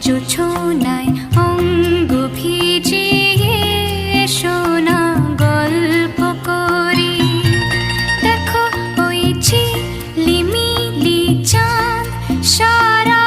জোছনায় অঙ্গ ভিজিয়ে শোনা গল্প করি। দেখো ওই ঝিলিমিলি চাঁদ সারা